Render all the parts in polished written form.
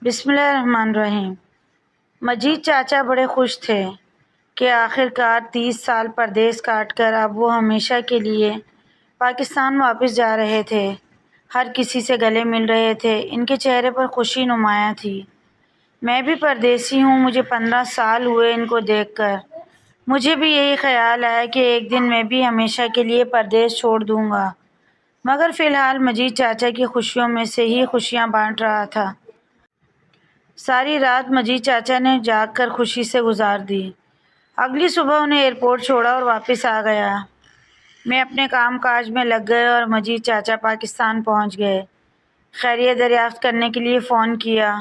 بسم اللہ الرحمن الرحیم۔ مجید چاچا بڑے خوش تھے کہ آخر کار 30 سال پردیس کاٹ کر اب وہ ہمیشہ کے لیے پاکستان واپس جا رہے تھے۔ ہر کسی سے گلے مل رہے تھے، ان کے چہرے پر خوشی نمایاں تھی۔ میں بھی پردیسی ہوں، مجھے 15 سال ہوئے ان کو دیکھ کر۔ مجھے بھی یہی خیال آیا کہ ایک دن میں بھی ہمیشہ کے لیے پردیس چھوڑ دوں گا، مگر فی الحال مجید چاچا کی خوشیوں میں سے ہی خوشیاں بانٹ رہا تھا۔ ساری رات مجید چاچا نے جاگ کر خوشی سے گزار دی۔ اگلی صبح انہیں ایئرپورٹ چھوڑا اور واپس آ گیا۔ میں اپنے کام کاج میں لگ گئے اور مجید چاچا پاکستان پہنچ گئے۔ خیریت دریافت کرنے کے لیے فون کیا۔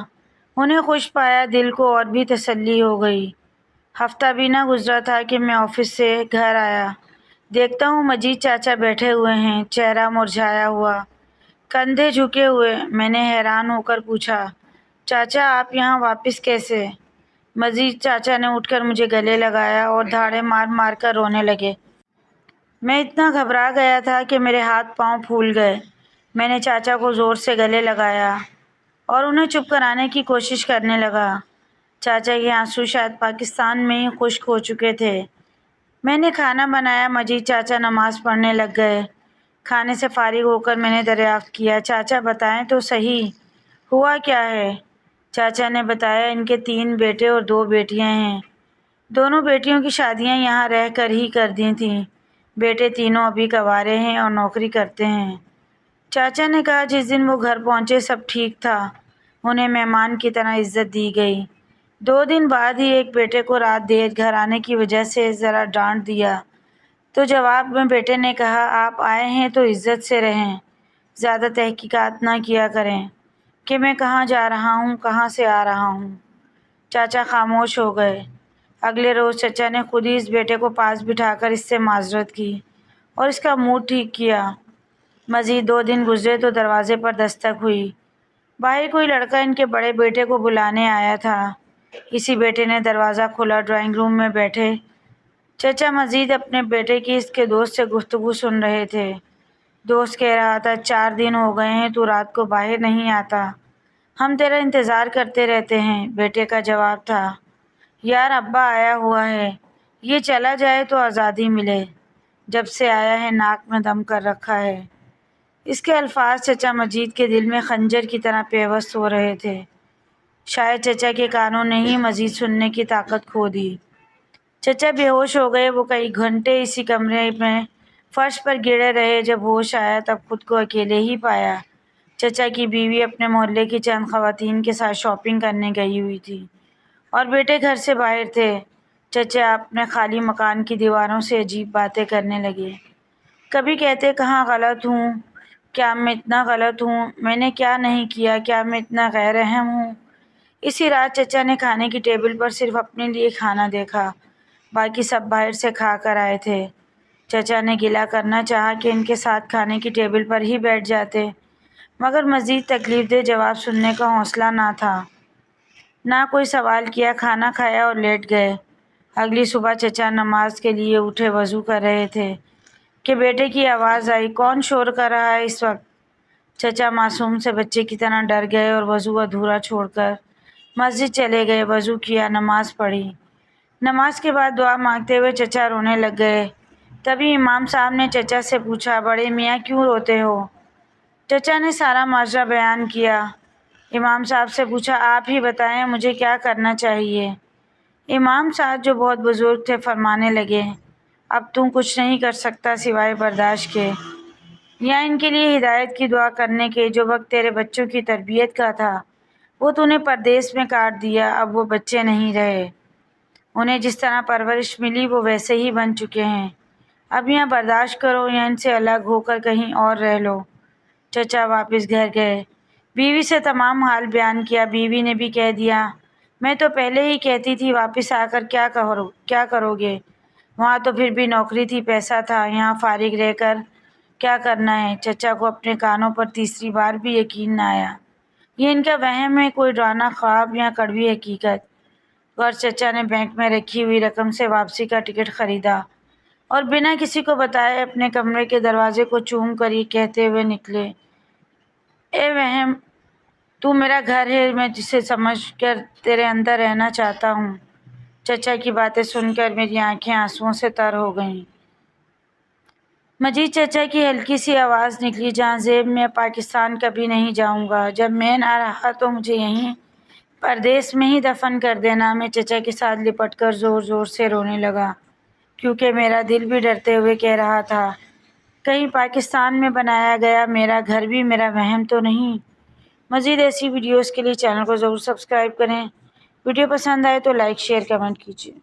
انہیں خوش پایا، دل کو اور بھی تسلی ہو گئی۔ ہفتہ بھی نہ گزرا تھا کہ میں آفس سے گھر آیا۔ دیکھتا ہوں مجید چاچا بیٹھے ہوئے ہیں، چہرہ مرجھایا ہوا، کندھے جھکے ہوئے۔ میں نے حیران ہو کر پوچھا، چاچا آپ یہاں واپس کیسے؟ مجید چاچا نے اٹھ کر مجھے گلے لگایا اور دھاڑے مار مار کر رونے لگے۔ میں اتنا گھبرا گیا تھا کہ میرے ہاتھ پاؤں پھول گئے۔ میں نے چاچا کو زور سے گلے لگایا اور انہیں چپ کرانے کی کوشش کرنے لگا۔ چاچا کے آنسو شاید پاکستان میں ہی خشک ہو چکے تھے۔ میں نے کھانا بنایا، مجید چاچا نماز پڑھنے لگ گئے۔ کھانے سے فارغ ہو کر میں نے دریافت کیا، چاچا بتائیں تو صحیح، ہوا کیا ہے؟ چاچا نے بتایا ان کے 3 بیٹے اور 2 بیٹیاں ہیں۔ دونوں بیٹیوں کی شادیاں یہاں رہ کر ہی کر دی تھیں۔ بیٹے تینوں ابھی کنوارے ہیں اور نوکری کرتے ہیں۔ چاچا نے کہا جس دن وہ گھر پہنچے سب ٹھیک تھا، انہیں مہمان کی طرح عزت دی گئی۔ 2 دن بعد ہی ایک بیٹے کو رات دیر گھر آنے کی وجہ سے ذرا ڈانٹ دیا تو جواب میں بیٹے نے کہا آپ آئے ہیں تو عزت سے رہیں، زیادہ تحقیقات نہ کیا کریں کہ میں کہاں جا رہا ہوں، کہاں سے آ رہا ہوں۔ چاچا خاموش ہو گئے۔ اگلے روز چچا نے خود ہی اس بیٹے کو پاس بٹھا کر اس سے معذرت کی اور اس کا موڈ ٹھیک کیا۔ مزید 2 دن گزرے تو دروازے پر دستک ہوئی۔ باہر کوئی لڑکا ان کے بڑے بیٹے کو بلانے آیا تھا۔ اسی بیٹے نے دروازہ کھولا، ڈرائنگ روم میں بیٹھے چچا مزید اپنے بیٹے کی اس کے دوست سے گفتگو سن رہے تھے۔ دوست کہہ رہا تھا 4 دن ہو گئے ہیں تو رات کو باہر نہیں آتا، ہم تیرا انتظار کرتے رہتے ہیں۔ بیٹے کا جواب تھا یار ابا آیا ہوا ہے، یہ چلا جائے تو آزادی ملے، جب سے آیا ہے ناک میں دم کر رکھا ہے۔ اس کے الفاظ چچا مجید کے دل میں خنجر کی طرح پیوست ہو رہے تھے۔ شاید چچا کے کانوں نے ہی مزید سننے کی طاقت کھو دی۔ چچا بے ہوش ہو گئے۔ وہ کئی گھنٹے اسی کمرے میں فرش پر گرے رہے۔ جب ہوش آیا تب خود کو اکیلے ہی پایا۔ چچا کی بیوی اپنے محلے کی چند خواتین کے ساتھ شاپنگ کرنے گئی ہوئی تھی اور بیٹے گھر سے باہر تھے۔ چچا اپنے خالی مکان کی دیواروں سے عجیب باتیں کرنے لگے۔ کبھی کہتے کہاں غلط ہوں، کیا میں اتنا غلط ہوں، میں نے کیا نہیں کیا، کیا میں اتنا غیر رحم ہوں۔ اسی رات چچا نے کھانے کی ٹیبل پر صرف اپنے لیے کھانا دیکھا، باقی سب باہر سے کھا کر آئے تھے۔ چچا نے گلہ کرنا چاہا کہ ان کے ساتھ کھانے کی ٹیبل پر ہی بیٹھ جاتے، مگر مزید تکلیف دہ جواب سننے کا حوصلہ نہ تھا۔ نہ کوئی سوال کیا، کھانا کھایا اور لیٹ گئے۔ اگلی صبح چچا نماز کے لیے اٹھے، وضو کر رہے تھے کہ بیٹے کی آواز آئی، کون شور کر رہا ہے اس وقت؟ چچا معصوم سے بچے کی طرح ڈر گئے اور وضو ادھورا چھوڑ کر مسجد چلے گئے۔ وضو کیا، نماز پڑھی۔ نماز کے بعد دعا مانگتے ہوئے چچا رونے لگ گئے۔ تبھی امام صاحب نے چچا سے پوچھا، بڑے میاں کیوں روتے ہو؟ چچا نے سارا ماجرا بیان کیا۔ امام صاحب سے پوچھا، آپ ہی بتائیں مجھے کیا کرنا چاہیے؟ امام صاحب جو بہت بزرگ تھے فرمانے لگے، اب تم کچھ نہیں کر سکتا سوائے برداشت کے، یا ان کے لیے ہدایت کی دعا کرنے کے۔ جو وقت تیرے بچوں کی تربیت کا تھا وہ تو نے پردیس میں کاٹ دیا، اب وہ بچے نہیں رہے، انہیں جس طرح پرورش ملی وہ ویسے ہی بن چکے ہیں، اب یا برداشت کرو یا ان سے الگ ہو کر کہیں اور رہ لو۔ چچا واپس گھر گئے، بیوی سے تمام حال بیان کیا۔ بیوی نے بھی کہہ دیا، میں تو پہلے ہی کہتی تھی واپس آ کر کیا کرو گے، وہاں تو پھر بھی نوکری تھی، پیسہ تھا، یہاں فارغ رہ کر کیا کرنا ہے؟ چچا کو اپنے کانوں پر تیسری بار بھی یقین نہ آیا، یہ ان کا وہم ہے، کوئی ڈرانا خواب یا کڑوی حقیقت۔ غرض چچا نے بینک میں رکھی ہوئی رقم سے واپسی کا ٹکٹ خریدا اور بنا کسی کو بتائے اپنے کمرے کے دروازے کو چوم کر یہ کہتے ہوئے نکلے، اے وہم تو میرا گھر ہے، میں جسے سمجھ کر تیرے اندر رہنا چاہتا ہوں۔ چچا کی باتیں سن کر میری آنکھیں آنسوؤں سے تر ہو گئیں۔ مجید چچا کی ہلکی سی آواز نکلی، جہاں زیب میں پاکستان کبھی نہیں جاؤں گا۔ جب میں نہ رہا تو مجھے یہیں پردیس میں ہی دفن کر دینا۔ میں چچا کے ساتھ لپٹ کر زور زور سے رونے لگا، کیونکہ میرا دل بھی ڈرتے ہوئے کہہ رہا تھا، کہیں پاکستان میں بنایا گیا میرا گھر بھی میرا وہم تو نہیں۔ مزید ایسی ویڈیوز کے لیے چینل کو ضرور سبسکرائب کریں۔ ویڈیو پسند آئے تو لائک، شیئر، کمنٹ کیجیے۔